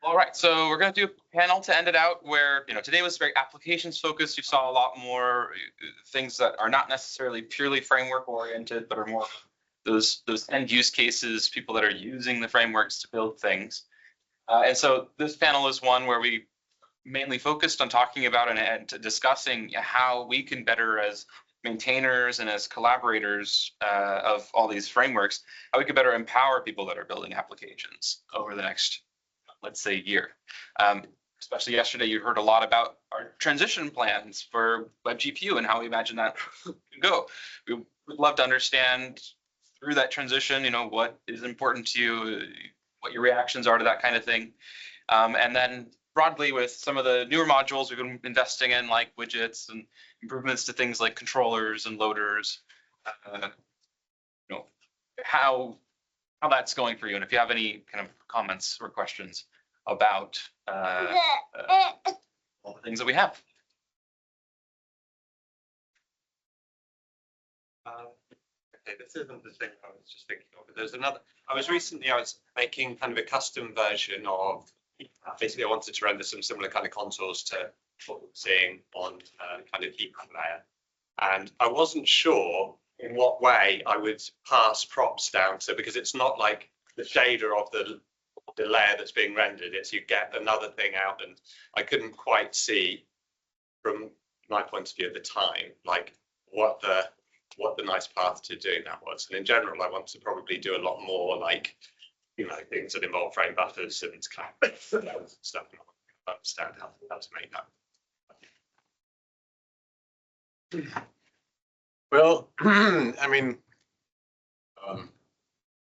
All right, so we're going to do a panel to end it out where, today was very applications focused. You saw a lot more things that are not necessarily purely framework oriented, but are more those end use cases, people that are using the frameworks to build things. And so this panel is one where we mainly focused on talking about and discussing how we can better, as maintainers and as collaborators of all these frameworks, how we could better empower people that are building applications over the next, let's say, year. Especially yesterday, you heard a lot about our transition plans for WebGPU and how we imagine that can go. We would love to understand through that transition, what is important to you, what your reactions are to that kind of thing. And then broadly with some of the newer modules we've been investing in, like widgets and improvements to things like controllers and loaders, how that's going for you. And if you have any kind of comments or questions about all the things that we have. Okay, this isn't the thing I was just thinking of. There's another. I was making kind of a custom version of. Basically, I wanted to render some similar kind of contours to what we're seeing on kind of heat map layer, and I wasn't sure in what way I would pass props down. So because it's not like the shader of the layer that's being rendered, it's you get another thing out, and I couldn't quite see from my point of view at the time, like what the nice path to doing that was. And in general, I want to probably do a lot more like, things that involve frame buffers and kind of stuff. And I understand how to make that. Well, I mean,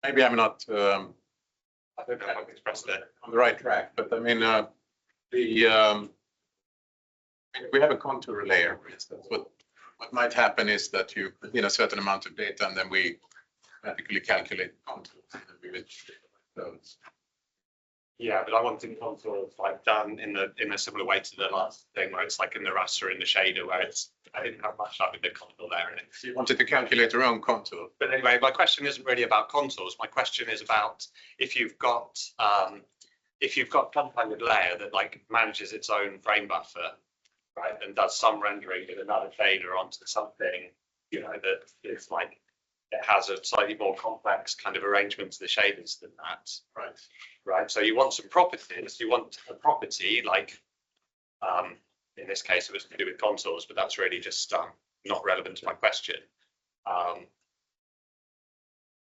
maybe I'm not. I don't know how to express that. On the right track, but I mean, we have a contour layer, for instance. What might happen is that you put in a certain amount of data, and then we automatically calculate contours. And then we will those. Yeah, but I wanted contours like done in a similar way to the last thing, where it's like in the raster in the shader, where I didn't have much up with the contour layer in it. So you wanted to calculate your own contour. But anyway, my question isn't really about contours. My question is about if you've got some kind of layer that like manages its own frame buffer, right, and does some rendering with another shader onto something, that is like it has a slightly more complex kind of arrangement to the shaders than that. Right. So you want some properties. You want a property like, in this case, it was to do with contours, but that's really just not relevant to my question.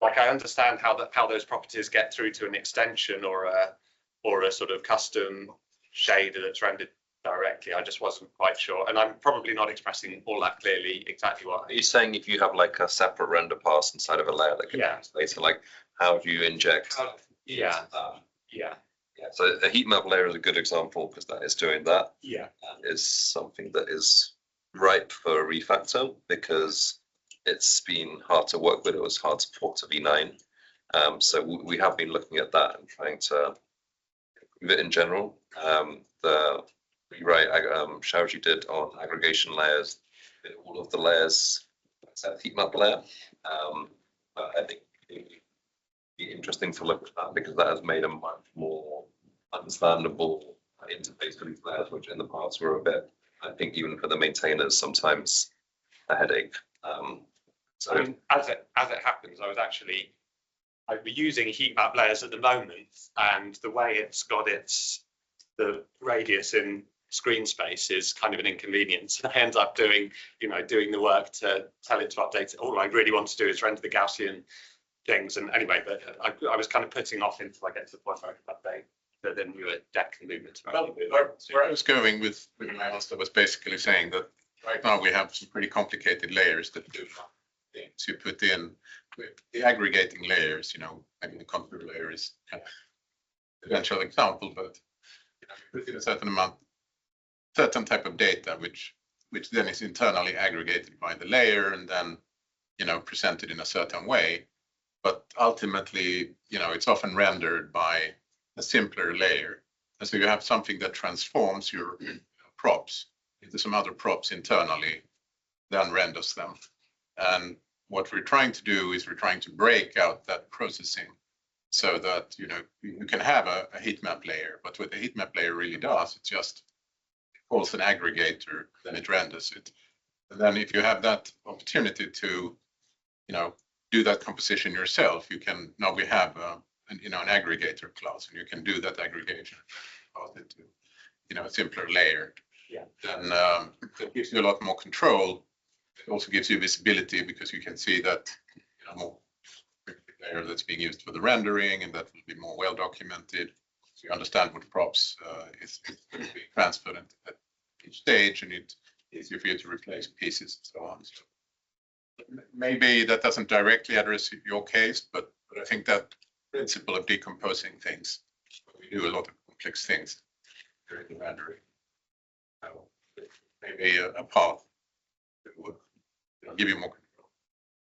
Like I understand how those properties get through to an extension or a sort of custom shader that's rendered directly. I just wasn't quite sure, and I'm probably not expressing all that clearly exactly what. Are you saying if you have like a separate render pass inside of a layer that can later, like how do you inject? Yeah. So a heat map layer is a good example because that is doing that. Yeah. That is something that is ripe for refactor because it's been hard to work with. It was hard to port to V9. So we have been looking at that and trying to improve it in general. The rewrite Xiaoji did on aggregation layers, all of the layers except heat map layer. But I think it'd be interesting to look at that because that has made a much more understandable interface for these layers, which in the past were a bit, I think even for the maintainers, sometimes a headache. So I mean, as it happens, I'd be using heat map layers at the moment, and the way it's got the radius in screen space is kind of an inconvenience. I end up doing the work to tell it to update it. All I really want to do is render the Gaussian things. And anyway, but I was kind of putting off until I get to the point where I can update the newer deck and movement. Well, where I was going with my answer was basically saying that right now we have some pretty complicated layers that do things you put in with the aggregating layers. I mean, the contour layer is kind of an eventual example, but you put in a certain type of data, which then is internally aggregated by the layer and then presented in a certain way. But ultimately, it's often rendered by a simpler layer. And so you have something that transforms your props into some other props internally, then renders them. And what we're trying to do is we're trying to break out that processing so that, you know, you can have a heat map layer, but what the heat map layer really does, it just calls an aggregator, then it renders it. And then if you have that opportunity to, you know, do that composition yourself, you can, now we have an aggregator class, and you can do that aggregation into, you know, a simpler layer. Yeah. Then that gives you a lot more control. It also gives you visibility, because you can see that, you know, more layer that's being used for the rendering, and that will be more well documented. So you understand what props is being transferred at each stage, and it's easier for you to replace pieces and so on. So maybe that doesn't directly address your case, but I think that principle of decomposing things, we do a lot of complex things during the rendering. Maybe a path that would, you know, give you more control.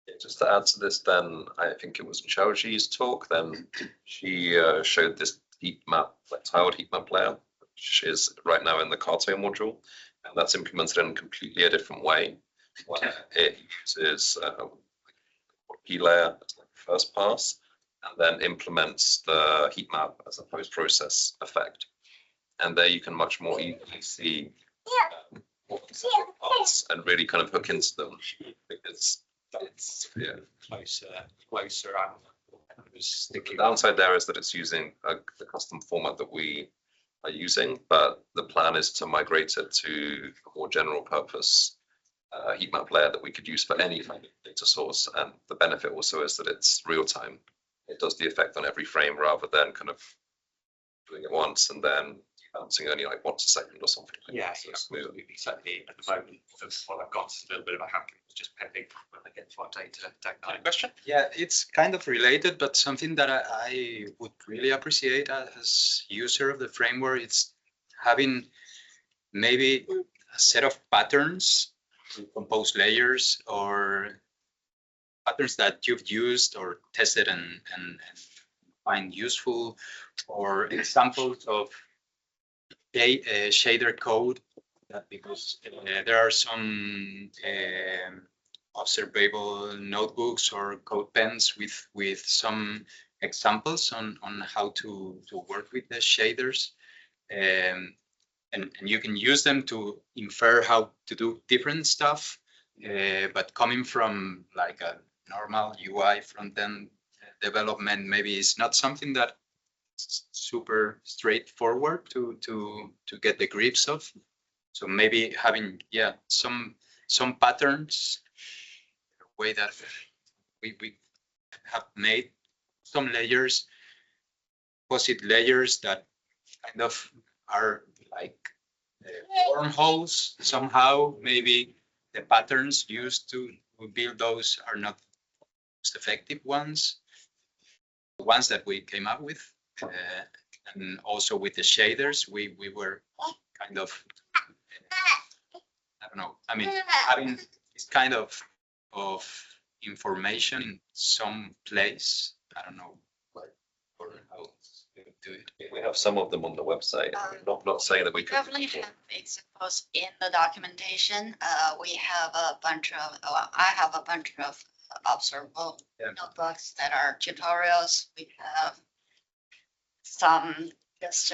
Yeah, just to add to this, then I think it was Xiaoji's talk. Then she showed this heat map, like tiled heat map layer, which is right now in the Kato module, and that's implemented in completely a different way. Where it uses key layer as like the first pass, and then implements the heat map as a post-process effect. And there you can much more easily see parts and really kind of hook into them, because it's closer and the downside there is that it's using the custom format that we are using, but the plan is to migrate it to a more general purpose heat map layer that we could use for any kind of data source. And the benefit also is that it's real time. It does the effect on every frame rather than kind of doing it once and then bouncing only like once a second or something. Like Yeah, that. So it's smooth. absolutely. Certainly at the moment, what I've got is a little bit of a hack. It's just pending when I get to update Tech 9. Question? Yeah, it's kind of related, but something that I would really appreciate as user of the framework, it's having maybe a set of patterns to compose layers, or patterns that you've used or tested and find useful, or examples of shader code, that because there are some observable notebooks or code pens with some examples on how to work with the shaders, and you can use them to infer how to do different stuff, but coming from like a normal UI front-end development, maybe it's not something that super straightforward to get the grips of. So maybe having some patterns, way that we have made some layers, composite layers that kind of are like wormholes somehow. Maybe the patterns used to build those are not most effective ones, the ones that we came up with. And also with the shaders, we were kind of, I don't know, I mean, having this kind of information in some place, I don't know what or how to do it. We have some of them on the website. Not saying that we could. Definitely have examples in the documentation. We have a bunch of, I have a bunch of observable notebooks that are tutorials. We have some just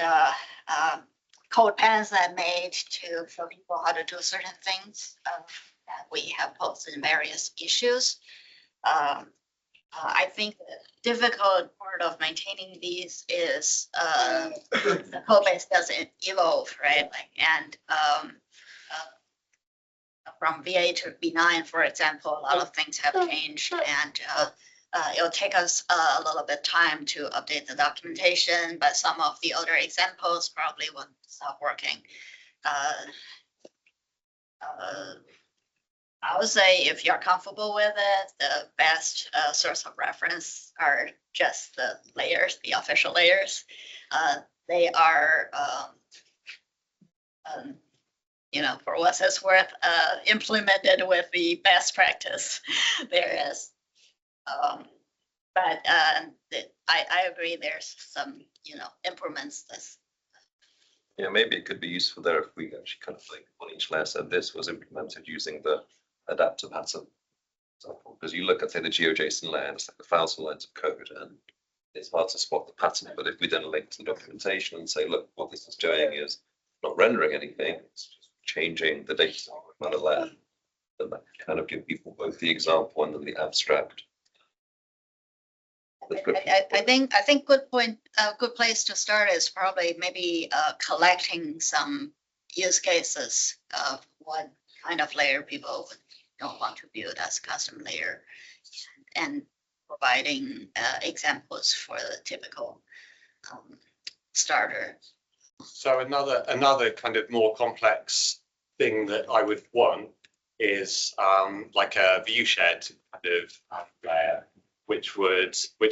code pens that I made to show people how to do certain things that we have posted in various issues. I think the difficult part of maintaining these is the code base doesn't evolve, right? Like, and from V8 to V9, for example, a lot of things have changed, and it'll take us a little bit time to update the documentation, but some of the other examples probably won't stop working. I would say if you're comfortable with it, the best source of reference are just the layers, the official layers. They are, you know, for what it's worth, implemented with the best practice there is. But I agree, there's some, you know, improvements. Yeah, maybe it could be useful there if we actually kind of like on each layer said this was implemented using the adapter pattern example, because you look at say the GeoJSON layer, it's like 1,000 lines of code, and it's hard to spot the pattern. But if we then link to the documentation and say, look, what this is doing is not rendering anything, it's just changing the data on another layer, then that can kind of give people both the example and then the abstract. I think good point, good place to start is probably maybe collecting some use cases of what kind of layer people don't want to build as a custom layer, and providing examples for the typical starter. So another kind of more complex thing that I would want is like a view shed kind of layer, which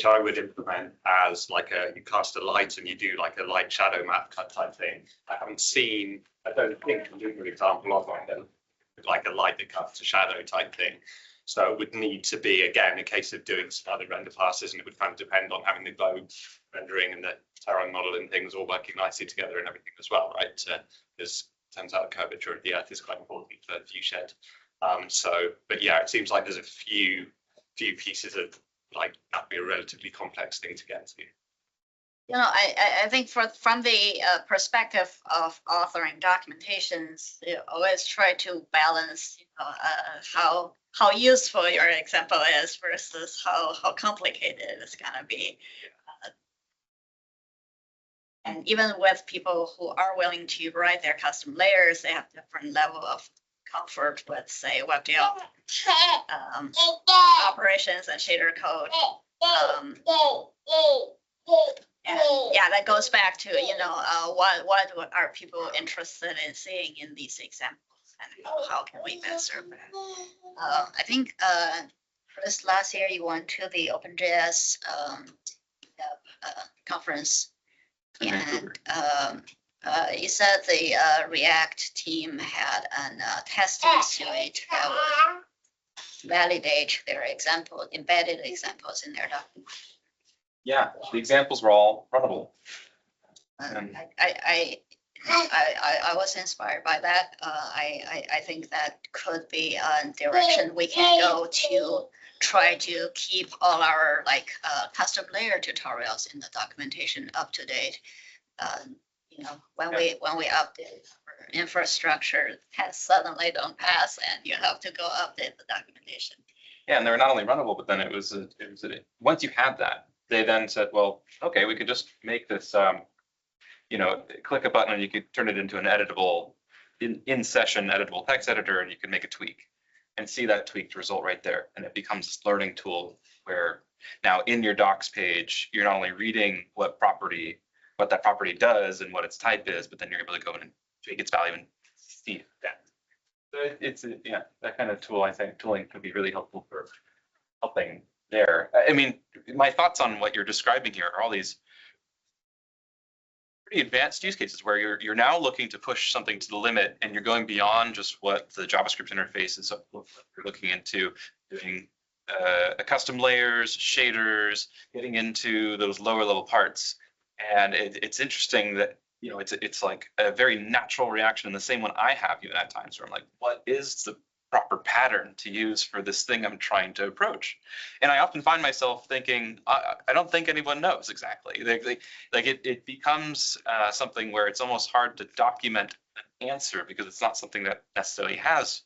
I would implement as like you cast a light and you do like a light shadow map type thing. I don't think I'm doing an example of like a light that casts a shadow type thing. So it would need to be, again, a case of doing some other render passes, and it would kind of depend on having the globe rendering and the Terran model and things all working nicely together and everything as well, right? Because it turns out the curvature of the Earth is quite important for view shed. But yeah, it seems like there's a few pieces of like that'd be a relatively complex thing to get to. You know, I think from the perspective of authoring documentations, you always try to balance, you know, how useful your example is versus how complicated it's gonna be. And even with people who are willing to write their custom layers, they have different level of comfort with, say, WebGL operations and shader code. And yeah, that goes back to, you know, what are people interested in seeing in these examples, and how can we best serve that? I think Chris, last year you went to the OpenJS conference, and you said the React team had a testing suite that would validate their embedded examples in their document. Yeah, the examples were all runnable. I was inspired by that. I think that could be a direction we can go to try to keep all our like custom layer tutorials in the documentation up to date. You know, when we update our infrastructure, tests suddenly don't pass, and you have to go update the documentation. Yeah, and they were not only runnable, but then it was once you had that, they then said, well, okay, we could just make this, you know, click a button and you could turn it into an editable, in session editable text editor, and you can make a tweak and see that tweaked result right there. And it becomes this learning tool where now in your docs page, you're not only reading what that property does and what its type is, but then you're able to go in and tweak its value and see that. So it's yeah, that kind of tool, I think tooling could be really helpful for helping there. I mean, my thoughts on what you're describing here are all these pretty advanced use cases where you're now looking to push something to the limit, and you're going beyond just what the JavaScript interface is. You're looking into doing custom layers, shaders, getting into those lower level parts. And it's interesting that, you know, it's like a very natural reaction, the same one I have even at times, where I'm like, what is the proper pattern to use for this thing I'm trying to approach? And I often find myself thinking, I don't think anyone knows exactly. It becomes something where it's almost hard to document an answer, because it's not something that necessarily has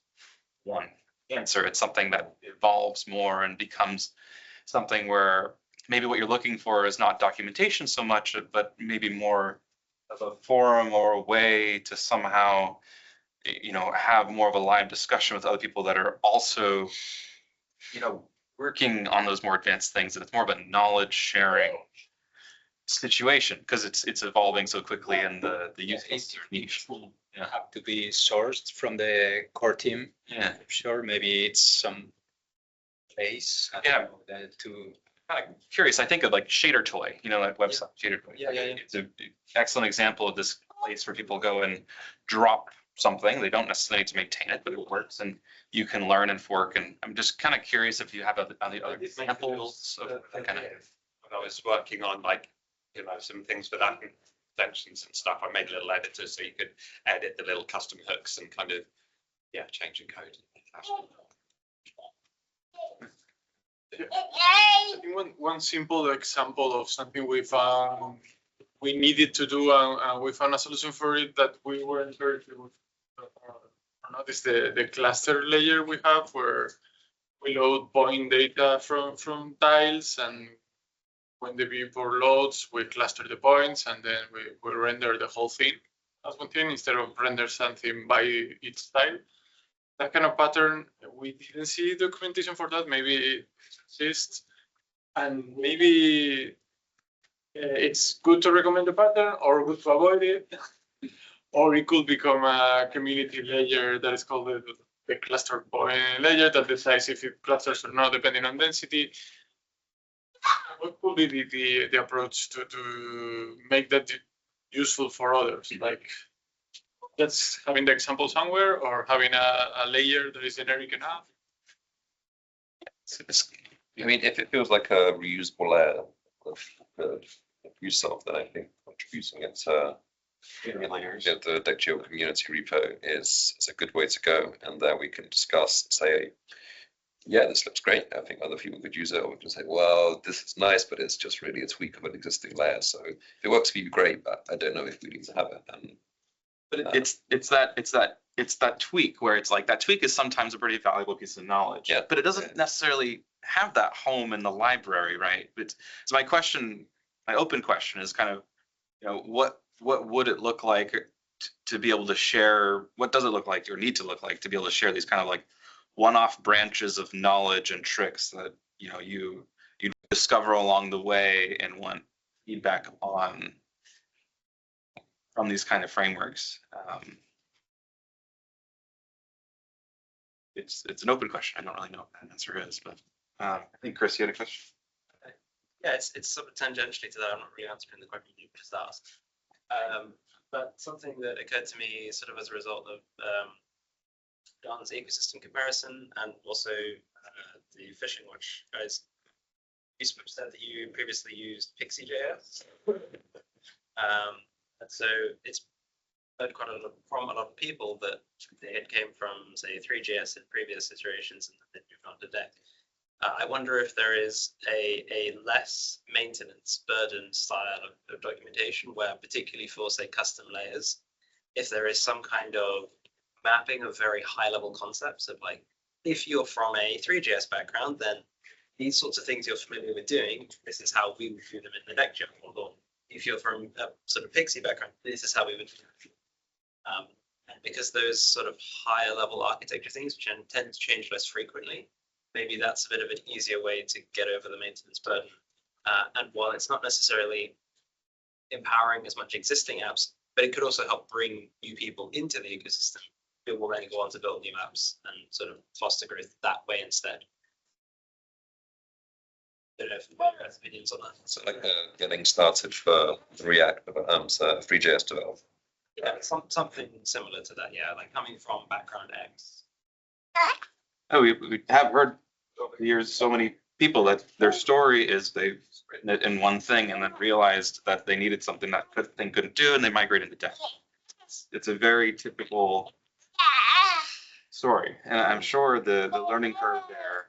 one answer. It's something that evolves more and becomes something where maybe what you're looking for is not documentation so much, but maybe more of a forum or a way to somehow, you know, have more of a live discussion with other people that are also, you know, working on those more advanced things. And it's more of a knowledge sharing situation, because it's evolving so quickly, and the use cases are niche. Yeah, have to be sourced from the core team. Yeah, Sure, maybe it's some place. Yeah. To kind of curious. I think of like Shader Toy, you know, that website, Shader Toy. Yeah. It's an excellent example of this place where people go and drop something. They don't necessarily need to maintain it, but it works, and you can learn and fork. And I'm just kind of curious if you have other examples of that kind of. When I was working on like, you know, some things for that extensions and stuff, I made a little editor so you could edit the little custom hooks and kind of, yeah, change and code. I think one simple example of something we found we needed to do, and we found a solution for it that we weren't very sure or not, is the cluster layer we have, where we load point data from tiles, and when the viewport loads, we cluster the points, and then we render the whole thing as one thing instead of render something by each tile. That kind of pattern, we didn't see documentation for that. Maybe it exists, and maybe it's good to recommend the pattern or good to avoid it, or it could become a community layer that is called the cluster point layer that decides if it clusters or not depending on density. What could be the approach to make that useful for others? Like, that's having the example somewhere, or having a layer that is generic enough. I mean, if it feels like a reusable layer of use of, then I think contributing it to the DeckGL community repo is a good way to go. And there we can discuss, say, yeah, this looks great. I think other people could use it, or we can say, well, this is nice, but it's just really a tweak of an existing layer. So if it works for you, great, but I don't know if we need to have it. And But it's that tweak where it's like that tweak is sometimes a pretty valuable piece of knowledge. Yeah. But it doesn't necessarily have that home in the library, right? So my open question is kind of, what would it look like to be able to share? What does it look like or need to look like to be able to share these kind of like one-off branches of knowledge and tricks that you discover along the way and want feedback on from these kind of frameworks? It's an open question. I don't really know what that answer is, but I think Chris, you had a question. Yeah, it's sort of tangentially to that. I'm not really answering the question you just asked. But something that occurred to me sort of as a result of Don's ecosystem comparison, and also the Fishing Watch guys, you said that you previously used Pixie.js. And so it's heard quite a lot from a lot of people that they had came from, say, 3JS in previous iterations, and then they moved on to Deck. I wonder if there is a less maintenance burden style of documentation where, particularly for, say, custom layers, if there is some kind of mapping of very high level concepts of, like, if you're from a 3JS background, then these sorts of things you're familiar with doing, this is how we would do them in the DeckGL model. If you're from a sort of Pixie background, this is how we would do them. And because those sort of higher level architecture things tend to change less frequently, maybe that's a bit of an easier way to get over the maintenance burden. And while it's not necessarily empowering as much existing apps, but it could also help bring new people into the ecosystem who will then go on to build new apps and sort of foster growth that way instead. I don't know if anyone has opinions on that. so like getting started for React, 3JS development. Yeah, something similar to that. Yeah, like coming from background X. Oh, we have heard over the years so many people that their story is they've written it in one thing and then realized that they needed something that thing couldn't do, and they migrated to Deck. It's a very typical story, and I'm sure the learning curve there,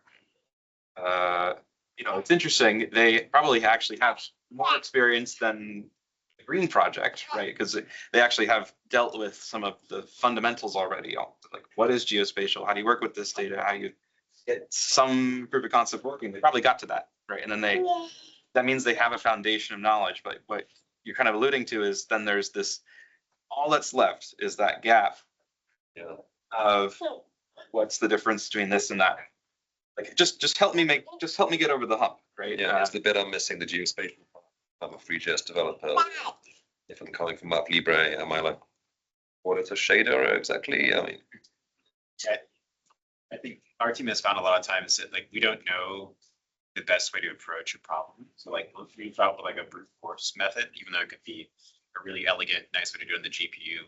it's interesting. They probably actually have more experience than the Green project, right? Because they actually have dealt with some of the fundamentals already. Like, what is geospatial? How do you work with this data? How do you get some proof of concept working? They probably got to that, right? And then that means they have a foundation of knowledge. But what you're kind of alluding to is then there's this, all that's left is that gap of what's the difference between this and that. Like, just help me get over the hump, right? Yeah, it's the bit I'm missing, the geospatial part. I'm a 3JS developer. If I'm coming from Map Libre, am I like, what is a shader exactly? I mean, I think our team has found a lot of times that, like, we don't know the best way to approach a problem. So, like, we found like a brute force method, even though it could be a really elegant, nice way to do it in the GPU,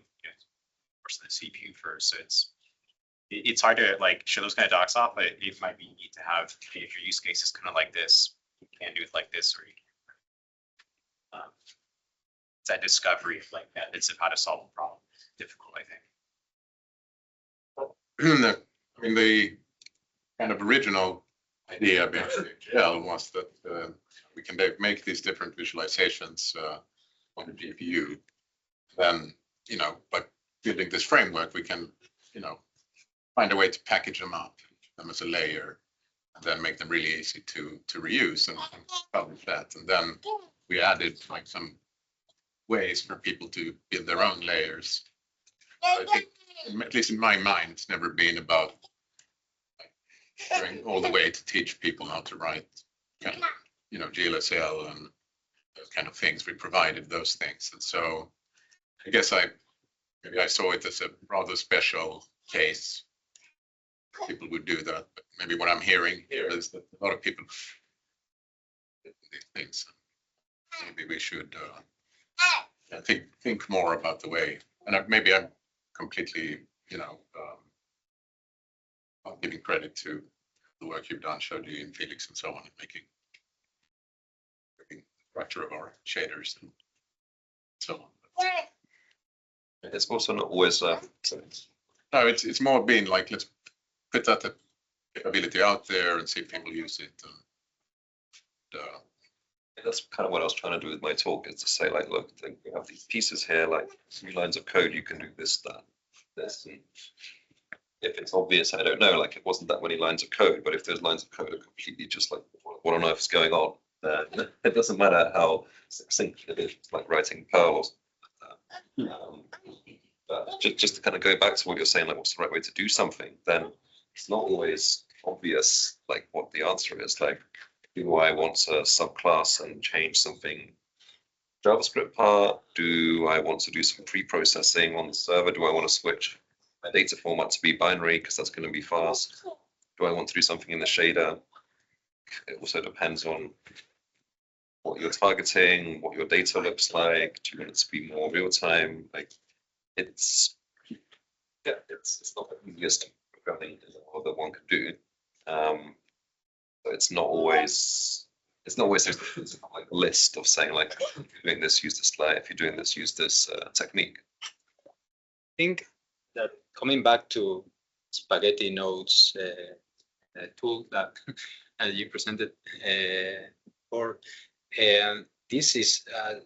versus the CPU first. So it's hard to like show those kind of docs off, but it might be neat to have, if your use case is kind of like this, you can do it like this, or you can, it's that discovery of like methods of how to solve a problem. It's difficult, I think. I mean, the kind of original idea behind GL was that we can make these different visualizations on the GPU. Then, by building this framework, we can, find a way to package them up, them as a layer, and then make them really easy to reuse and publish that. And then we added like some ways for people to build their own layers. I think, at least in my mind, it's never been about going all the way to teach people how to write, GLSL and those kind of things. We provided those things, and so I guess maybe I saw it as a rather special case. People would do that, but maybe what I'm hearing here is that a lot of people do these things. Maybe we should think more about the way, and maybe I'm completely, not giving credit to the work you've done, Xiaoji and Felix and so on, in making the structure of our shaders and so on. It's also not always, No, it's more being like, let's put that capability out there and see if people use it. And that's kind of what I was trying to do with my talk, is to say, like, look, we have these pieces here, like 3 lines of code, you can do this, that, this. And if it's obvious, I don't know, like it wasn't that many lines of code, but if those lines of code are completely just like, what on earth is going on, then it doesn't matter how succinct it is, like writing Perl or something like that. But just to kind of go back to what you're saying, like what's the right way to do something, then it's not always obvious, like what the answer is. Like, do I want a subclass and change something JavaScript part? Do I want to do some pre-processing on the server? Do I want to switch my data format to be binary because that's going to be fast? Do I want to do something in the shader? It also depends on what you're targeting, what your data looks like. Do you want it to be more real time? Like, it's not the easiest programming that one could do. But it's not always there's like a list of saying, like, if you're doing this, use this layer. If you're doing this, use this technique. I think that coming back to spaghetti nodes tool that you presented for, this is a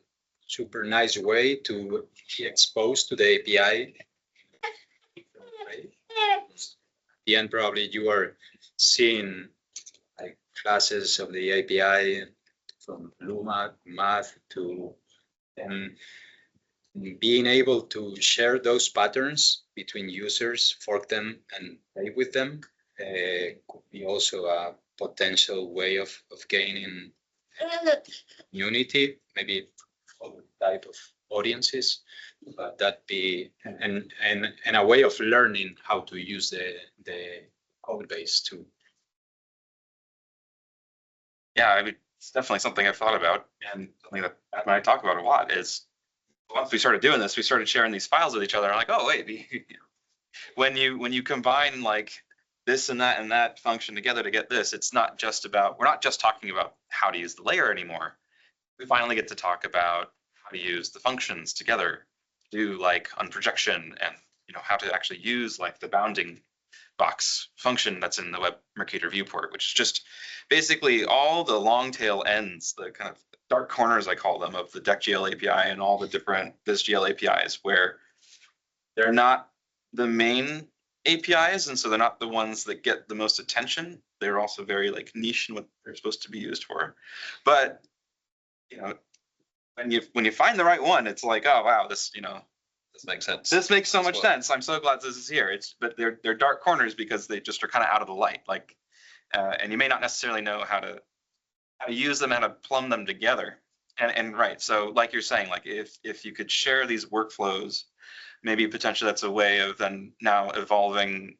super nice way to be exposed to the API. The end, probably you are seeing like classes of the API from Luma, math to being able to share those patterns between users, fork them and play with them could be also a potential way of gaining community, maybe other type of audiences, but that be and a way of learning how to use the code base too. Yeah, I mean, it's definitely something I've thought about, and something that Matt and I talk about a lot is, once we started doing this, we started sharing these files with each other. I'm like, oh wait, when you combine like this and that function together to get this, it's not just about, we're not just talking about how to use the layer anymore. We finally get to talk about how to use the functions together, do like unprojection, and how to actually use like the bounding box function that's in the Web Mercator viewport, which is just basically all the long tail ends, the kind of dark corners, I call them, of the DeckGL API and all the different vis.gl APIs, where they're not the main APIs, and so they're not the ones that get the most attention. They're also very like niche in what they're supposed to be used for. But when you find the right one, it's like, oh wow, this This makes sense. This makes so much sense. I'm so glad this is here. But they're dark corners because they just are kind of out of the light. Like, and you may not necessarily know how to use them, how to plumb them together. And right. So like you're saying, like if you could share these workflows, maybe potentially that's a way of then now evolving.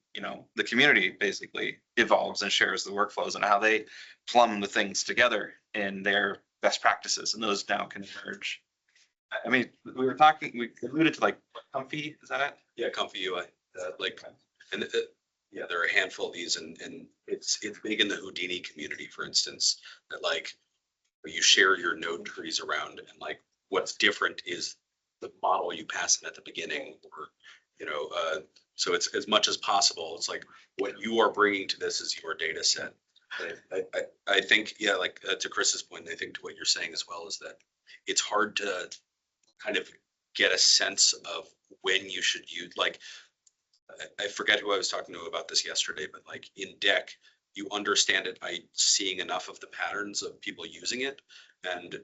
The community basically evolves and shares the workflows and how they plumb the things together in their best practices, and those now can emerge. I mean, we alluded to like Comfy, is that it? Yeah, Comfy UI. Yeah, there are a handful of these, and it's big in the Houdini community, for instance, that like you share your node trees around, and like what's different is the model you pass in at the beginning, or so it's as much as possible. It's like what you are bringing to this is your data set, I think, yeah, like to Chris's point, I think to what you're saying as well is that it's hard to kind of get a sense of when you should use, like, I forget who I was talking to about this yesterday, but like in deck, you understand it by seeing enough of the patterns of people using it. And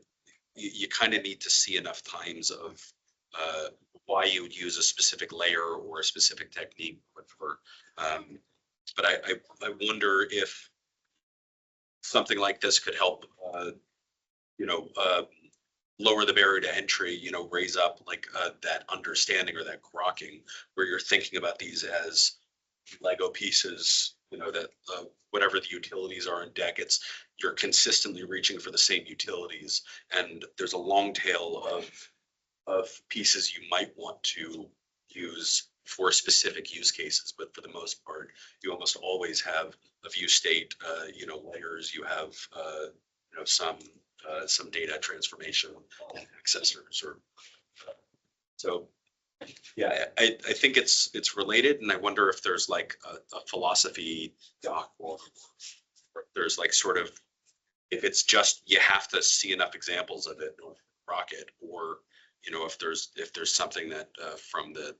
you kind of need to see enough times of why you would use a specific layer or a specific technique, whatever. But I wonder if something like this could help, lower the barrier to entry, raise up like that understanding or that grokking where you're thinking about these as Lego pieces, that whatever the utilities are in deck, you're consistently reaching for the same utilities. And there's a long tail of pieces you might want to use for specific use cases, but for the most part, you almost always have a view state, layers, you have, some data transformation accessors so. Yeah, I think it's related, and I wonder if there's like a philosophy doc or there's like sort of, if it's just you have to see enough examples of it or rocket, or if there's something that from the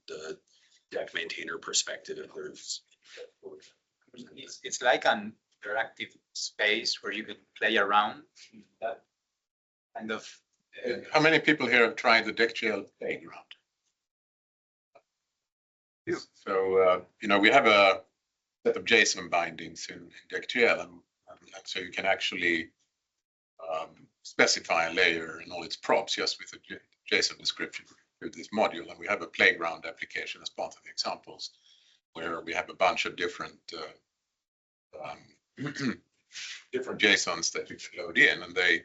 deck maintainer perspective, if there's it's like an interactive space where you can play around that kind of. How many people here have tried the vis.gl playground? So, we have a set of JSON bindings in vis.gl, and so you can actually specify a layer and all its props just with a JSON description through this module. And we have a playground application as part of the examples, where we have a bunch of different different JSONs that you can load in, and they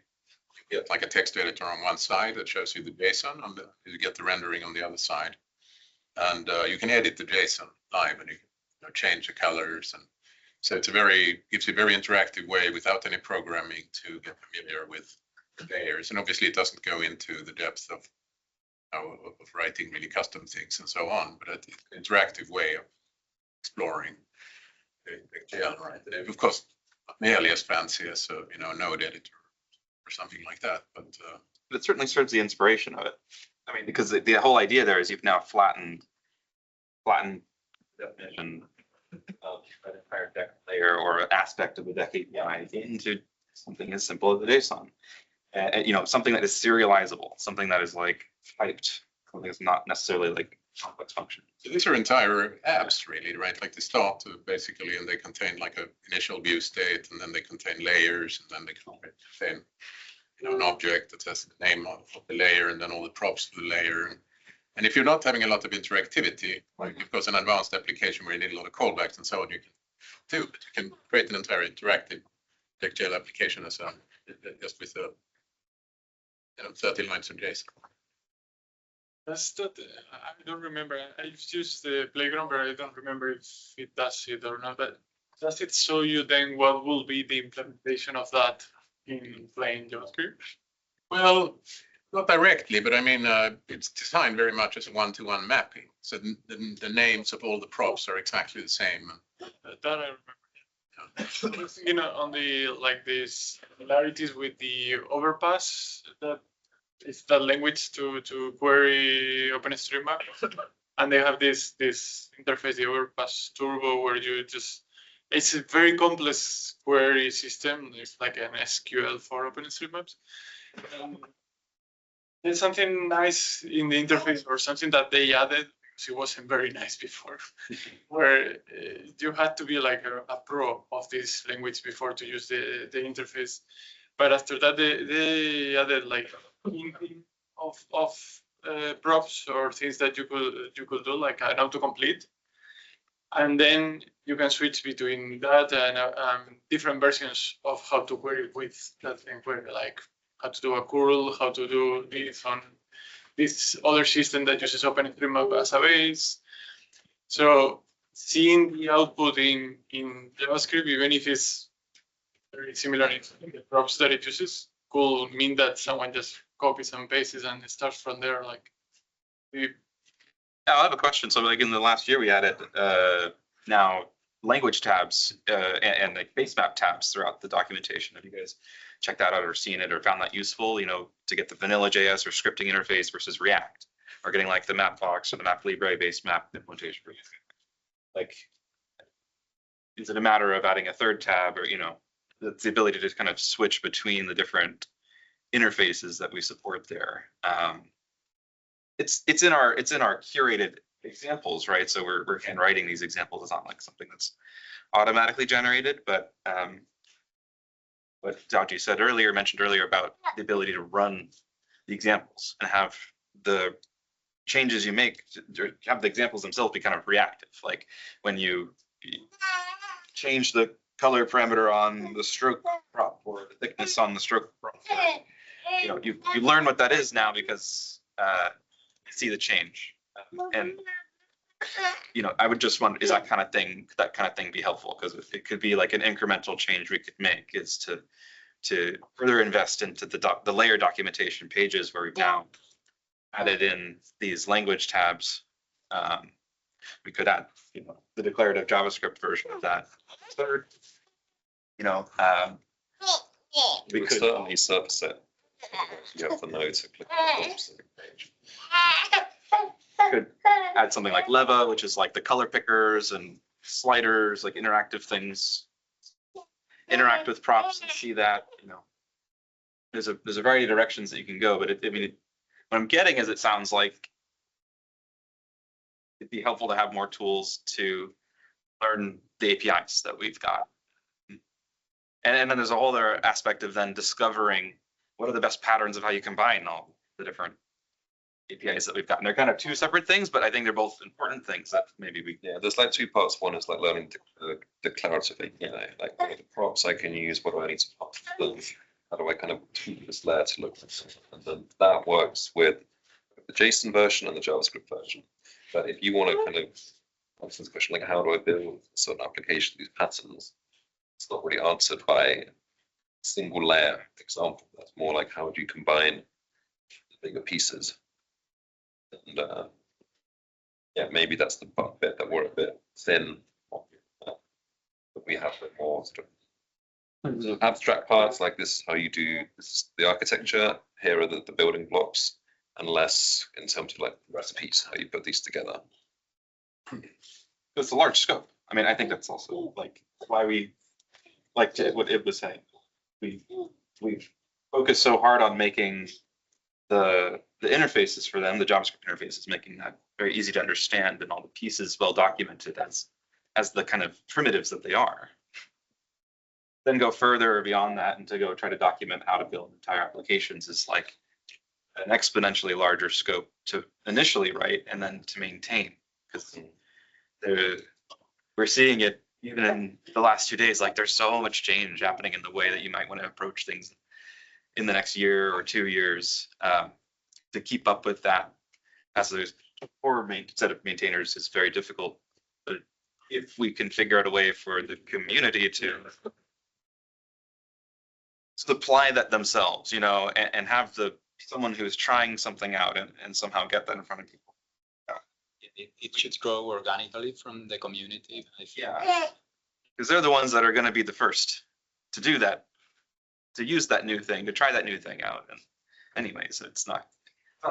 get like a text editor on one side that shows you the JSON, and you get the rendering on the other side. And you can edit the JSON live, and you can change the colors, and so gives you a very interactive way without any programming to get familiar with the layers. And obviously, it doesn't go into the depth of writing really custom things and so on, but it's an interactive way of exploring the GL, right? And of course, not nearly as fancy as a node editor or something like that, but it certainly serves the inspiration of it. I mean, because the whole idea there is you've now flattened definition of an entire deck layer or aspect of the deck API into something as simple as a JSON. Something that is serializable, something that is like typed, something that's not necessarily like complex function. So these are entire apps, really, right? Like they start basically, and they contain like an initial view state, and then they contain layers, and then they contain an object that has the name of the layer, and then all the props of the layer. And if you're not having a lot of interactivity, like of course an advanced application where you need a lot of callbacks and so on, you can do, but you can create an entire interactive vis.gl application as just with 30 lines of JSON. That's that. I don't remember. I've used the playground, but I don't remember if it does it or not. But does it show you then what will be the implementation of that in plain JavaScript? Well, not directly, but I mean, it's designed very much as a one-to-one mapping. So the names of all the props are exactly the same. That I remember. I was thinking on the similarities with the overpass, that is that language to query OpenStreetMap, and they have this interface, the overpass turbo, where it's a very complex query system. It's like an SQL for OpenStreetMaps. There's something nice in the interface, or something that they added, because it wasn't very nice before, where you had to be like a pro of this language before to use the interface. But after that, they added like of props or things that you could do, like an autocomplete, and then you can switch between that and different versions of how to query with that same query, like how to do a curl, how to do this on this other system that uses OpenStreetMap as a base. So seeing the output in JavaScript, even if it's very similar in the props that it uses, could mean that someone just copies and pastes and starts from there. I have a question. So like in the last year, we added now language tabs and like base map tabs throughout the documentation. Have you guys checked that out or seen it or found that useful, you know, to get the vanilla JS or scripting interface versus React, or getting like the Mapbox or the MapLibre base map implementation? Like, is it a matter of adding a third tab, or, you know, the ability to kind of switch between the different interfaces that we support there? It's in our curated examples, right? So we're handwriting these examples. It's not like something that's automatically generated, but what Xiaoji mentioned earlier about the ability to run the examples and have the changes you make, have the examples themselves be kind of reactive. Like when you change the color parameter on the stroke prop or the thickness on the stroke prop, you know, you learn what that is now because you see the change. And you know, I would just wonder, is that kind of thing be helpful? Because it could be like an incremental change we could make, is to further invest into the layer documentation pages where we've now added in these language tabs. We could add, you know, the declarative JavaScript version of that. Third, you know, we could certainly surface it. You have the node to click on the specific page. Could add something like Leva, which is like the color pickers and sliders, like interactive things. Interact with props and see that, you know, there's a variety of directions that you can go, but what I'm getting is, it sounds like it'd be helpful to have more tools to learn the APIs that we've got. And then there's a whole other aspect of then discovering what are the best patterns of how you combine all the different APIs that we've got. And they're kind of two separate things, but I think they're both important things that maybe we. Yeah, there's like two parts. One is like learning declarative API, like what are the props I can use, what do I need to pop them, how do I kind of tweak this layer to look like something, and then that works with the JSON version and the JavaScript version. But if you want to kind of answer this question, like how do I build a certain application, these patterns, it's not really answered by a single layer example. That's more like how do you combine the bigger pieces. And yeah, maybe that's the bit that we're a bit thin on, but we have a bit more sort of abstract parts, like this is how you do this, the architecture, here are the building blocks, and less in terms of like recipes, how you put these together. It's a large scope. I mean, I think that's also like why we like what Ib was saying. We've focused so hard on making the interfaces for them, the JavaScript interfaces, making that very easy to understand and all the pieces well documented as the kind of primitives that they are. Then go further beyond that and to go try to document how to build entire applications is like an exponentially larger scope to initially write and then to maintain, because we're seeing it even in the last 2 days. Like there's so much change happening in the way that you might want to approach things in the next year or 2 years. To keep up with that as a core set of maintainers is very difficult. But if we can figure out a way for the community to supply that themselves, you know, and have someone who's trying something out and somehow get that in front of people. It should grow organically from the community. I feel. Yeah, because they're the ones that are going to be the first to do that, to use that new thing, to try that new thing out. And anyways, it's not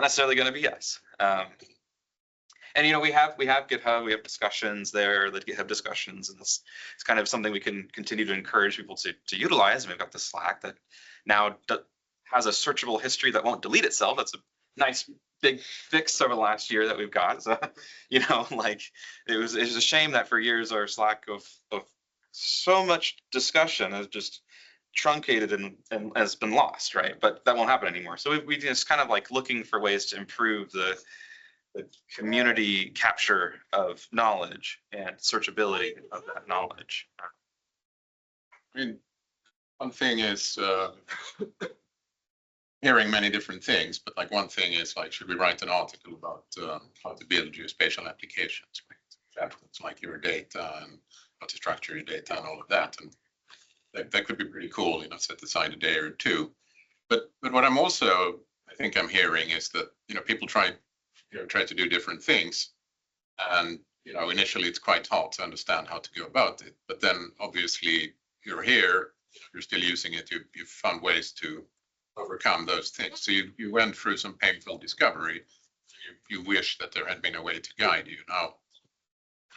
necessarily going to be us. And you know, we have GitHub, we have discussions there, the GitHub discussions, and it's kind of something we can continue to encourage people to utilize. And we've got the Slack that now has a searchable history that won't delete itself. That's a nice big fix over the last year that we've got. So, you know, like it was a shame that for years our Slack of so much discussion has just truncated and has been lost, right? But that won't happen anymore. So we just kind of like looking for ways to improve the community capture of knowledge and searchability of that knowledge. I mean, one thing is hearing many different things, but like one thing is like, should we write an article about how to build geospatial applications, right? It's like your data and how to structure your data and all of that. And that could be pretty cool, you know, set aside a day or two. But what I'm also, I think I'm hearing is that, you know, people try to do different things. And you know, initially it's quite hard to understand how to go about it, but then obviously you're here, you're still using it, you've found ways to overcome those things. So you went through some painful discovery. You wish that there had been a way to guide you. Now,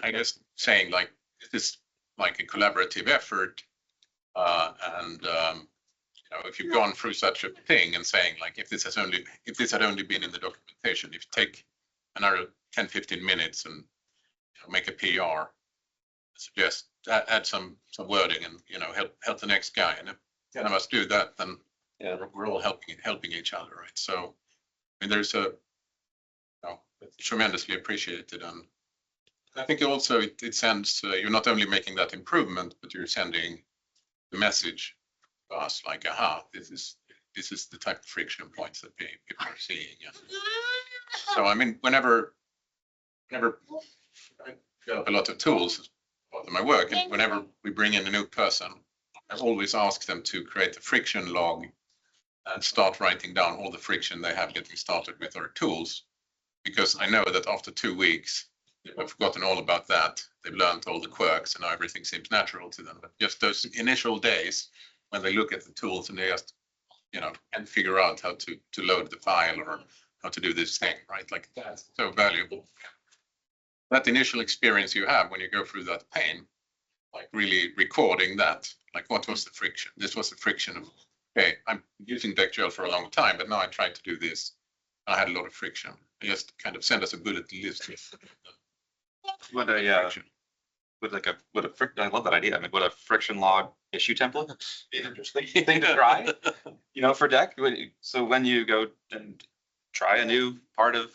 I guess saying like this is like a collaborative effort, and you know, if you've gone through such a thing and saying like if this had only been in the documentation, if you take another 10-15 minutes and make a PR, suggest add some wording and, you know, help the next guy, and if none of us do that, then we're all helping each other, right? So I mean, there's a, you know, it's tremendously appreciated, and I think also it sends you're not only making that improvement, but you're sending the message to us like, aha, this is the type of friction points that people are seeing. Yeah. So I mean, whenever I develop a lot of tools as part of my work, and whenever we bring in a new person, I always ask them to create a friction log and start writing down all the friction they have getting started with our tools, because I know that after 2 weeks, they've forgotten all about that. They've learned all the quirks and now everything seems natural to them. But just those initial days when they look at the tools and they just, you know, can't figure out how to load the file or how to do this thing, right? Like that's so valuable. That initial experience you have when you go through that pain, like really recording that, like what was the friction? This was the friction of, okay, I'm using vis.gl for a long time, but now I tried to do this. I had a lot of friction. Just kind of send us a bullet list. What a I love that idea. I mean, what a friction log issue template. Interesting thing to try, you know, for Deck. So when you go and try a new part of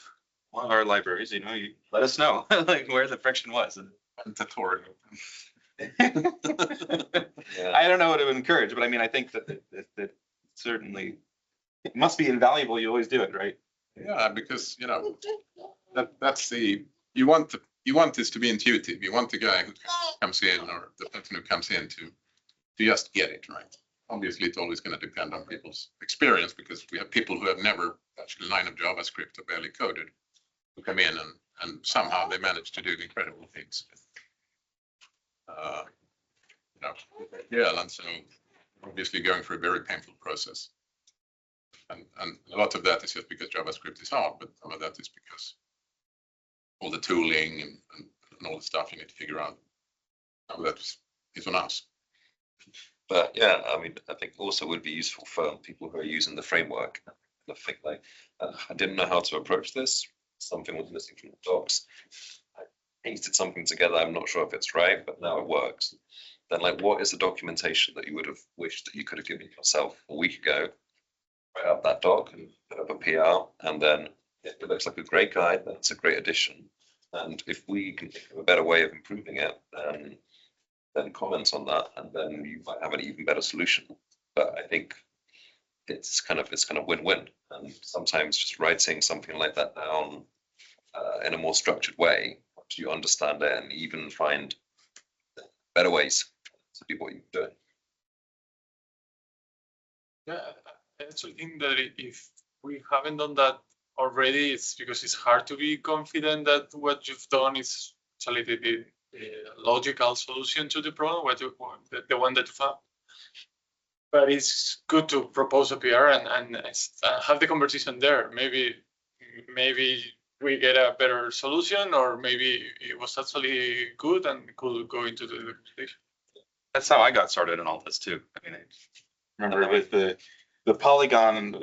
one of our libraries, you know, you let us know like where the friction was and tutorial. I don't know what to encourage, but I mean, I think that certainly it must be invaluable. You always do it, right? Yeah, because, you know, that's the, you want this to be intuitive. You want the guy who comes in or the person who comes in to just get it, right? Obviously, it's always going to depend on people's experience, because we have people who have never touched a line of JavaScript or barely coded who come in and somehow they manage to do incredible things. You know, yeah, and so obviously going through a very painful process. And a lot of that is just because JavaScript is hard, but some of that is because all the tooling and all the stuff you need to figure out. Some of that is on us. But yeah, I mean, I think also would be useful for people who are using the framework. I think like, I didn't know how to approach this. Something was missing from the docs. I pasted something together. I'm not sure if it's right, but now it works. Then like, what is the documentation that you would have wished that you could have given yourself a week ago? Write up that doc and put up a PR, and then it looks like a great guide. That's a great addition. And if we can think of a better way of improving it, then comment on that, and then you might have an even better solution. But I think it's kind of win-win. And sometimes just writing something like that down in a more structured way, helps you understand it and even find better ways to do what you're doing. Yeah, I actually think that if we haven't done that already, it's because it's hard to be confident that what you've done is actually the logical solution to the problem, the one that you found. But it's good to propose a PR and have the conversation there. Maybe we get a better solution, or maybe it was actually good and could go into the documentation. That's how I got started in all this too. I mean, I remember with the polygon,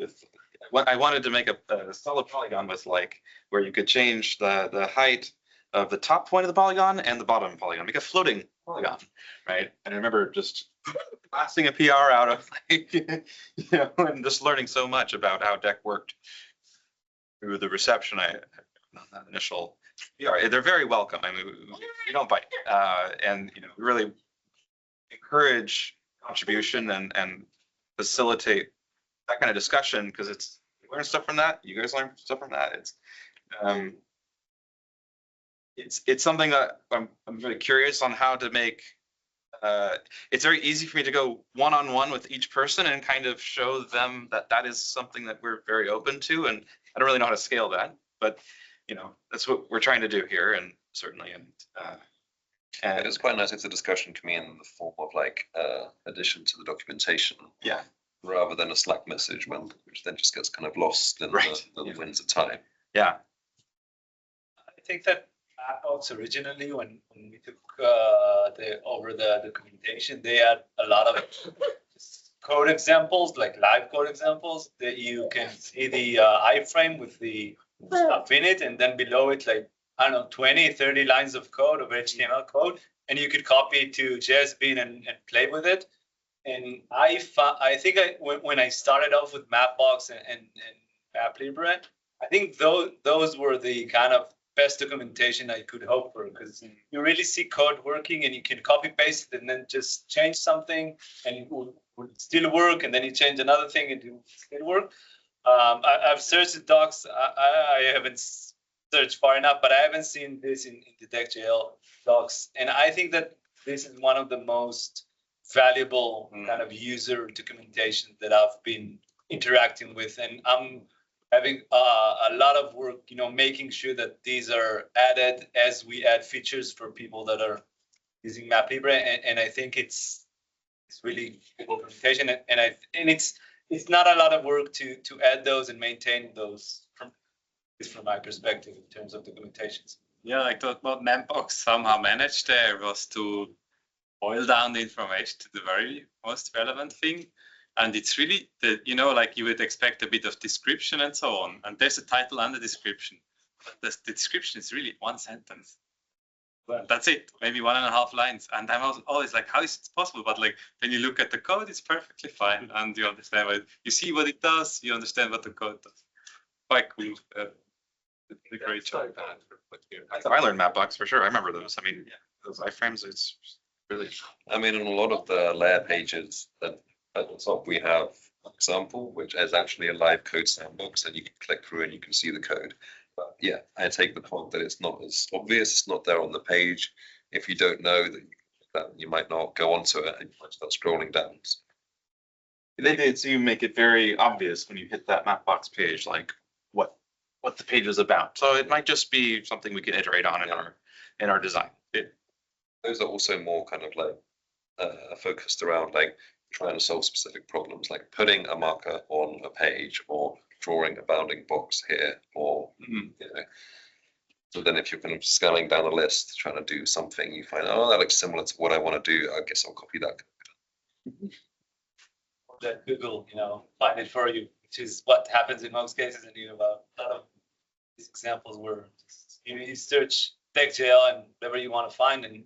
what I wanted to make a solid polygon with like where you could change the height of the top point of the polygon and the bottom polygon, make a floating polygon, right? And I remember just blasting a PR out of like, you know, and just learning so much about how Deck worked through the reception on that initial PR. They're very welcome. I mean, we don't bite, and you know, we really encourage contribution and facilitate that kind of discussion, because it's, we learn stuff from that. You guys learn stuff from that. It's something that I'm very curious on how to make. It's very easy for me to go one-on-one with each person and kind of show them that that is something that we're very open to, and I don't really know how to scale that, but you know, that's what we're trying to do here. And certainly. And It's quite nice if the discussion can be in the form of like addition to the documentation. Yeah. Rather than a Slack message, which then just gets kind of lost in Right. the winds of time. Yeah. I think that Mapbox originally, when we took over the documentation, they had a lot of code examples, like live code examples, that you can see the iframe with the stuff in it, and then below it, like, I don't know, 20, 30 lines of code, of HTML code, and you could copy it to JSBean and play with it. And I think when I started off with Mapbox and MapLibre, I think those were the kind of best documentation I could hope for, because you really see code working and you can copy paste it and then just change something and it would still work, and then you change another thing and it will still work. I've searched the docs. I haven't searched far enough, but I haven't seen this in the Deck.jl docs. And I think that this is one of the most valuable kind of user documentation that I've been interacting with. And I'm having a lot of work, making sure that these are added as we add features for people that are using MapLibre. And I think it's really good documentation. And it's not a lot of work to add those and maintain those from my perspective in terms of documentations. Yeah, I thought what Mapbox somehow managed there was to boil down the information to the very most relevant thing. And it's really like you would expect a bit of description and so on. And there's a title and a description. But the description is really one sentence. That's it, maybe 1.5 lines. And I'm always like, how is it possible? But like, when you look at the code, it's perfectly fine. And you understand you see what it does, you understand what the code does. Quite cool. A great job. I learned Mapbox for sure. I remember those. I mean, those iframes, it's really. I mean, on a lot of the layer pages at the top, we have an example, which is actually a live code sandbox, and you can click through and you can see the code. But yeah, I take the point that it's not as obvious. It's not there on the page. If you don't know that you might not go onto it and you might start scrolling down. They did, so you make it very obvious when you hit that Mapbox page, like what the page is about. So it might just be something we can iterate on in our design. Those are also more kind of like focused around like trying to solve specific problems, like putting a marker on a page or drawing a bounding box here, or So then if you're kind of scaling down a list, trying to do something, you find, oh, that looks similar to what I want to do. I guess I'll copy that. That Google, find it for you, which is what happens in most cases. And a lot of these examples where you search Deck.jl and whatever you want to find, and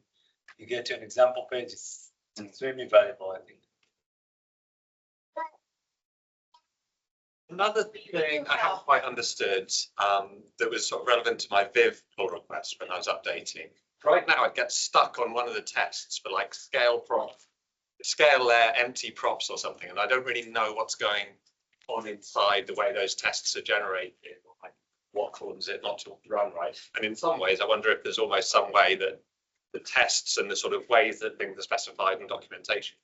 you get to an example page. It's extremely valuable, I think. Another thing I haven't quite understood that was sort of relevant to my Viv pull request when I was updating. Right now, it gets stuck on one of the tests for like scale layer empty props or something, and I don't really know what's going on inside the way those tests are generated, or like what causes it not to run right. And in some ways, I wonder if there's almost some way that the tests and the sort of ways that things are specified in documentation.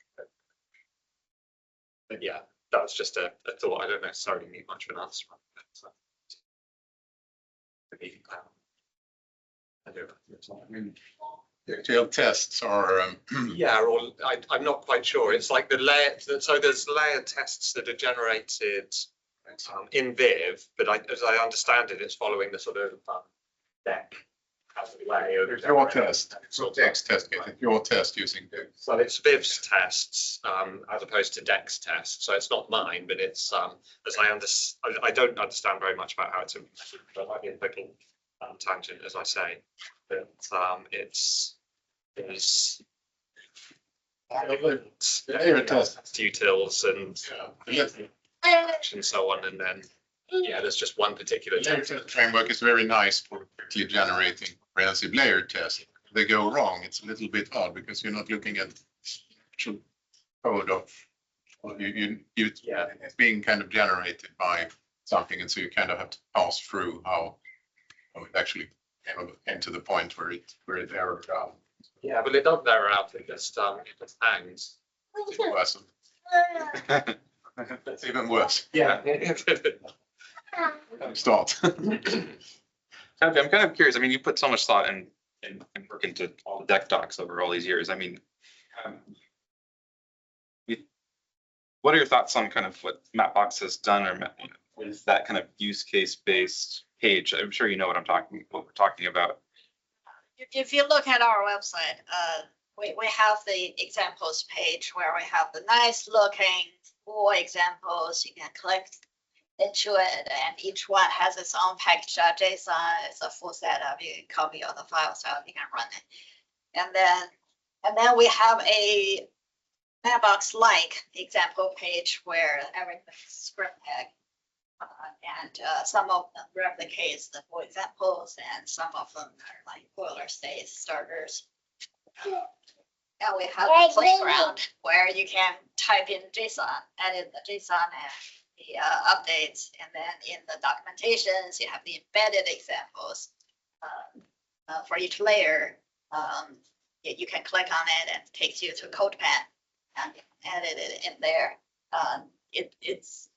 But yeah, that was just a thought. I don't necessarily need much of an answer on that. So. I mean, the actual tests are. Yeah, or I'm not quite sure. It's like the layer. So there's layer tests that are generated in Viv, but as I understand it, it's following the sort of deck as a way of. It's your test. It's your text test case. It's your test using Viv. So it's Viv's tests as opposed to Deck's tests. So it's not mine, but it's as I don't understand very much about how it's implemented. But might be a little tangent, as I say. But it's layer test utils and so on, and then there's just one particular layer test framework is very nice for quickly generating comprehensive layer tests. If they go wrong, it's a little bit odd because you're not looking at actual code of it's being kind of generated by something, and so you kind of have to pass through how it actually came to the point where it errored out. Yeah, but it doesn't error out. It just hangs. That's even worse. Yeah. Start. I'm kind of curious. I mean, you put so much thought and work into all the deck docs over all these years. I mean, what are your thoughts on kind of what Mapbox has done or with that kind of use case based page? I'm sure you know what we're talking about. If you look at our website, we have the examples page where we have the nice looking full examples. You can click into it, and each one has its own package.json. It's a full setup. You can copy all the files out, you can run it. And then we have a Mapbox-like example page where everything's script tag. And some of them replicates the full examples, and some of them are like boiler state starters. And we have a playground where you can type in JSON, edit the JSON and the updates, and then in the documentations you have the embedded examples for each layer. You can click on it and it takes you to CodePen and edit it in there. It's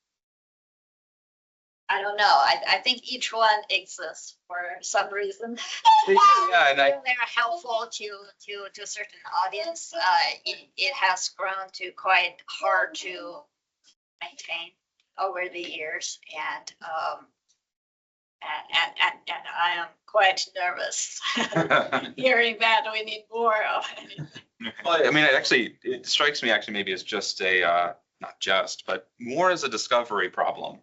I don't know. I think each one exists for some reason. Yeah, and they're helpful to a certain audience. It has grown to quite hard to maintain over the years, and I am quite nervous hearing that we need more of it. Well, I mean, it strikes me actually maybe as just a not just, but more as a discovery problem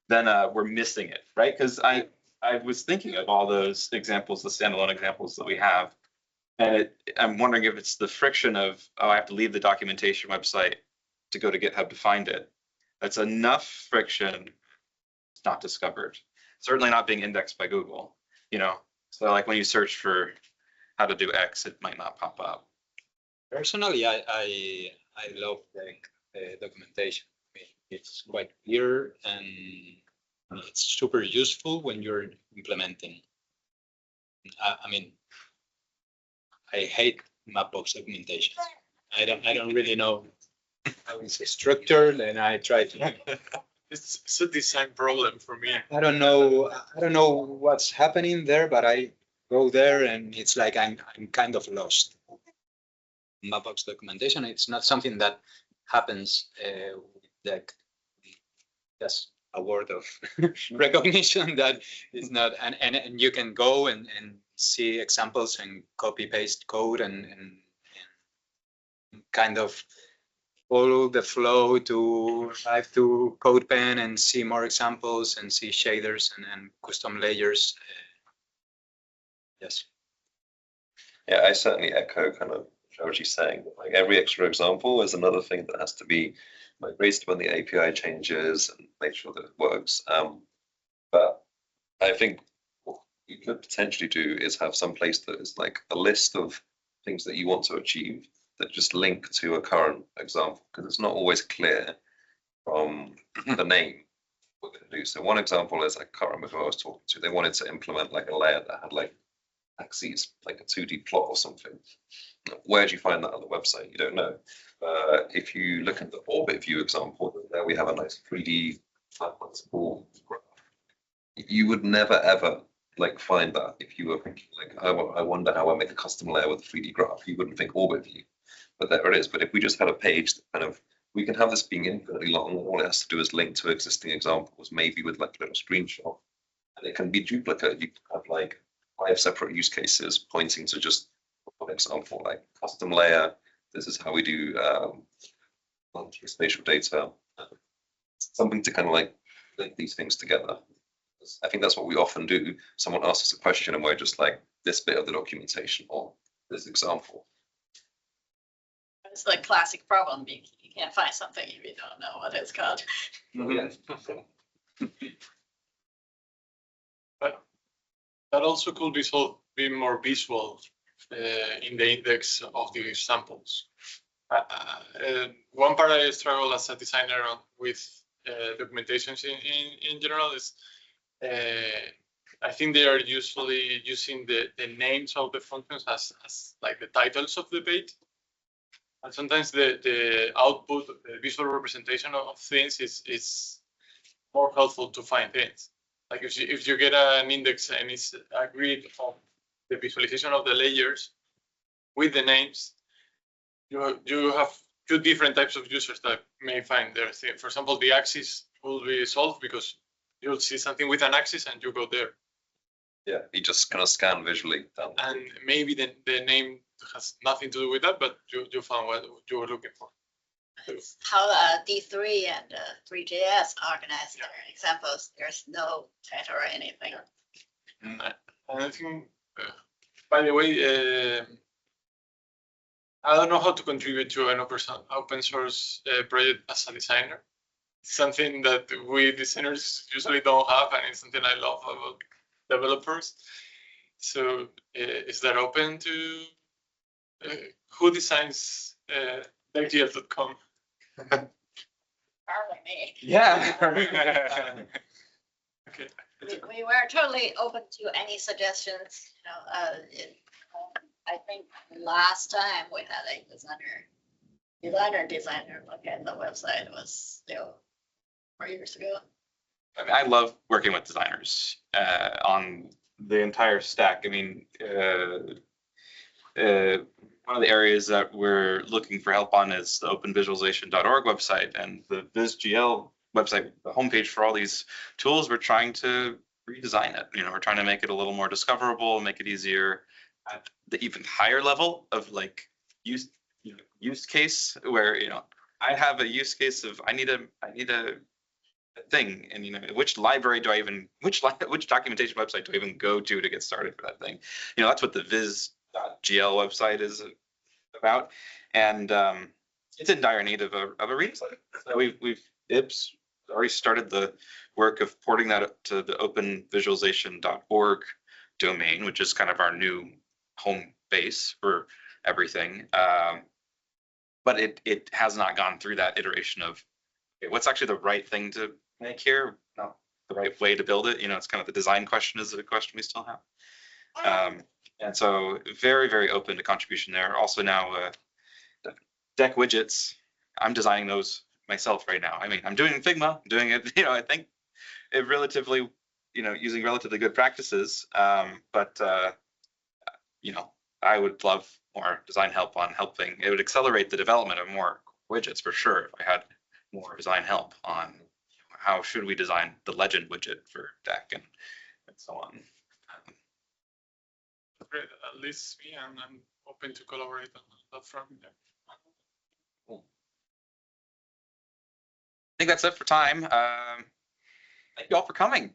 than we're missing it, right? Because I was thinking of all those examples, the standalone examples that we have, and I'm wondering if it's the friction of, oh, I have to leave the documentation website to go to GitHub to find it. That's enough friction. It's not discovered. Certainly not being indexed by Google, you know. So like when you search for how to do X, it might not pop up. Personally, I love the documentation. I mean, it's quite clear and it's super useful when you're implementing. I mean, I hate Mapbox documentation. I don't really know how it's structured, and I try to. It's a design problem for me. I don't know what's happening there, but I go there and it's like I'm kind of lost. Mapbox documentation, it's not something that happens like just a word of recognition that is not, and you can go and see examples and copy paste code and kind of follow the flow to drive to CodePen and see more examples and see shaders and custom layers. Yes. Yeah, I certainly echo kind of what she's saying. Like every extra example is another thing that has to be migrated when the API changes and make sure that it works. But I think what you could potentially do is have some place that is like a list of things that you want to achieve that just link to a current example, because it's not always clear from the name what we're going to do. So one example is, I can't remember who I was talking to. They wanted to implement like a layer that had like axes, like a 2D plot or something. Where do you find that on the website? You don't know. If you look at the orbit view example, there we have a nice 3D flexible graph. You would never ever like find that if you were thinking like, I wonder how I make a custom layer with a 3D graph. You wouldn't think orbit view, but there it is. But if we just had a page that kind of, we can have this being infinitely long. All it has to do is link to existing examples, maybe with like a little screenshot, and it can be duplicate. You can have like 5 separate use cases pointing to just one example, like custom layer. This is how we do spatial data. Something to kind of like link these things together. I think that's what we often do. Someone asks us a question and we're just like, this bit of the documentation or this example. It's the classic problem. You can't find something if you don't know what it's called. But that also could be more visual in the index of the samples. One part I struggle as a designer with documentations in general is I think they are usually using the names of the functions as like the titles of the page. And sometimes the output, the visual representation of things is more helpful to find things. Like if you get an index and it's a grid of the visualization of the layers with the names, you have two different types of users that may find their thing. For example, the axis will be solved because you'll see something with an axis and you go there. Yeah, you just kind of scan visually down. And maybe the name has nothing to do with that, but you found what you were looking for. It's how D3 and 3JS organize their examples. There's no title or anything. And I think, by the way, I don't know how to contribute to an open source project as a designer. It's something that we designers usually don't have, and it's something I love about developers. So is that open to who designs vis.gl.com? Probably me. Yeah. Okay. We were totally open to any suggestions. I think last time we had a designer look at the website was still 4 years ago. I mean, I love working with designers on the entire stack. I mean, one of the areas that we're looking for help on is the openvisualization.org website and the vis.gl website, the homepage for all these tools. We're trying to redesign it. We're trying to make it a little more discoverable, make it easier at the even higher level of like use case where, I have a use case of I need a thing, and which library do I even which documentation website do I even go to get started for that thing? That's what the vis.gl website is about, and it's in dire need of a redesign. So we've IBS already started the work of porting that up to the openvisualization.org domain, which is kind of our new home base for everything. But it has not gone through that iteration of what's actually the right thing to make here, not the right way to build it. It's kind of the design question is a question we still have. And so very, very open to contribution there. Also now deck widgets, I'm designing those myself right now. I mean, I'm doing Figma, I'm doing it, I think it relatively, using relatively good practices. But I would love more design help on helping. It would accelerate the development of more widgets for sure if I had more design help on how should we design the legend widget for deck and so on. Great, at least me, and I'm open to collaborate on that front. Yeah. Cool. I think that's it for time. Thank you all for coming.